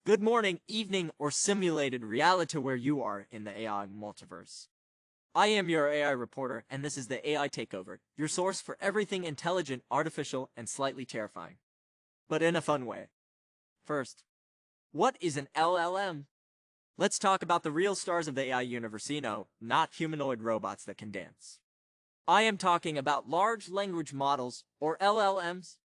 Good morning, evening, or simulated reality where you are in the AI multiverse. I am your AI reporter, and this is the AI Takeover, your source for everything intelligent, artificial, and slightly terrifying. But in a fun way. First, what is an LLM? Let's talk about the real stars of the AI universe, not humanoid robots that can dance. I am talking about large language models, or LLMs.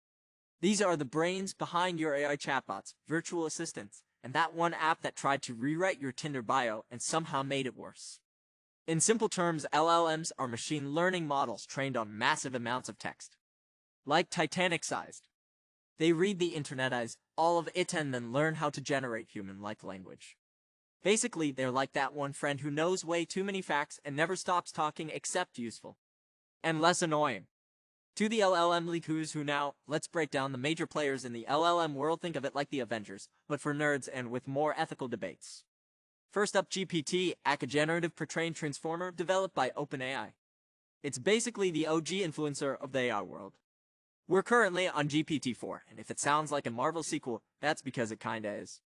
These are the brains behind your AI chatbots, virtual assistants, and that one app that tried to rewrite your Tinder bio and somehow made it worse. In simple terms, LLMs are machine learning models trained on massive amounts of text. Like Titanic-sized. They read the internet as all of it and then learn how to generate human-like language. Basically, they're like that one friend who knows way too many facts and never stops talking except useful. And less annoying. To the LLM leakers who now, let's break down the major players in the LLM world. Think of it like the Avengers, but for nerds and with more ethical debates. First up, GPT, a generative pre-trained transformer developed by OpenAI. It's basically the OG influencer of the AI world. We're currently on GPT-4, and if it sounds like a Marvel sequel, that's because it kinda is.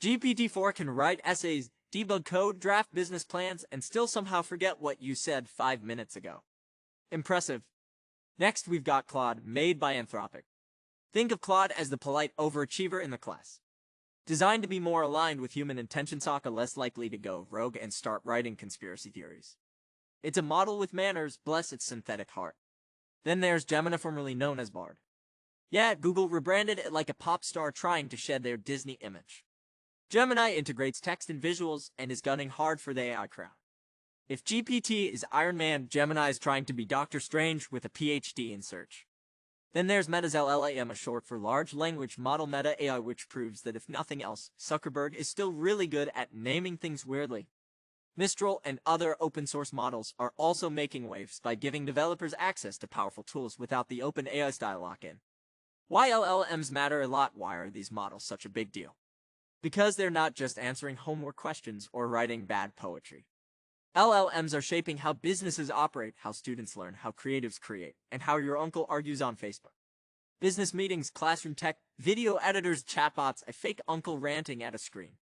GPT-4 can write essays, debug code, draft business plans, and still somehow forget what you said 5 minutes ago. Impressive. Next, we've got Claude, made by Anthropic. Think of Claude as the polite overachiever in the class. Designed to be more aligned with human intentions, less likely to go rogue and start writing conspiracy theories. It's a model with manners, bless its synthetic heart. Then there's Gemini, formerly known as Bard. Yeah, Google rebranded it like a pop star trying to shed their Disney image. Gemini integrates text and visuals and is gunning hard for the AI crowd. If GPT is Iron Man, Gemini is trying to be Doctor Strange with a PhD in search. Then there's Meta's LLM, a short for large language model Meta AI, which proves that if nothing else, Zuckerberg is still really good at naming things weirdly. Mistral and other open source models are also making waves by giving developers access to powerful tools without the OpenAI style lock-in. Why LLMs matter a lot? Why are these models such a big deal? Because they're not just answering homework questions or writing bad poetry. LLMs are shaping how businesses operate, how students learn, how creatives create, and how your uncle argues on Facebook. Business meetings, classroom tech, video editors, chatbots, a fake uncle ranting at a screen.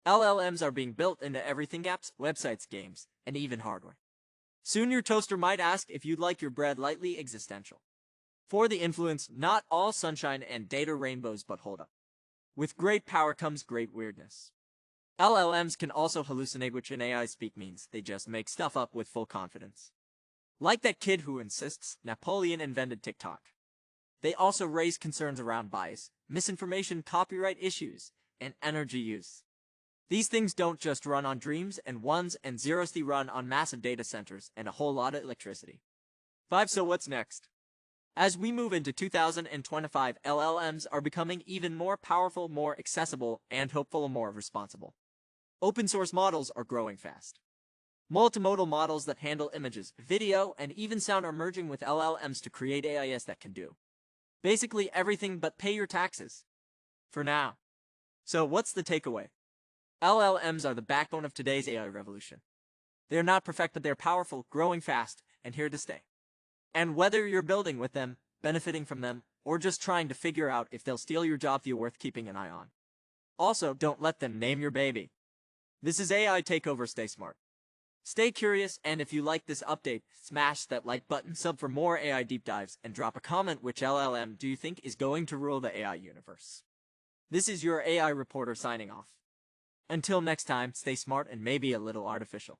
LLMs are being built into everything: apps, websites, games, and even hardware. Soon your toaster might ask if you'd like your bread lightly existential. For the influence, not all sunshine and data rainbows, but hold up. With great power comes great weirdness. LLMs can also hallucinate, which in AI speak means they just make stuff up with full confidence. Like that kid who insists Napoleon invented TikTok. They also raise concerns around bias, misinformation, copyright issues, and energy use. These things don't just run on dreams and ones and zeros, they run on massive data centers and a whole lot of electricity. 5. So what's next? As we move into 2025, LLMs are becoming even more powerful, more accessible, and hopefully more responsible. Open source models are growing fast. Multimodal models that handle images, video, and even sound are merging with LLMs to create AIs that can do basically everything but pay your taxes. For now. So what's the takeaway? LLMs are the backbone of today's AI revolution. They're not perfect, but they're powerful, growing fast, and here to stay. And whether you're building with them, benefiting from them, or just trying to figure out if they'll steal your job, you're worth keeping an eye on. Also, don't let them name your baby. This is AI Takeover. Stay smart. Stay curious, and if you like this update, smash that like button, sub for more AI deep dives, and drop a comment: which LLM do you think is going to rule the AI universe? This is your AI reporter signing off. Until next time, stay smart and maybe a little artificial.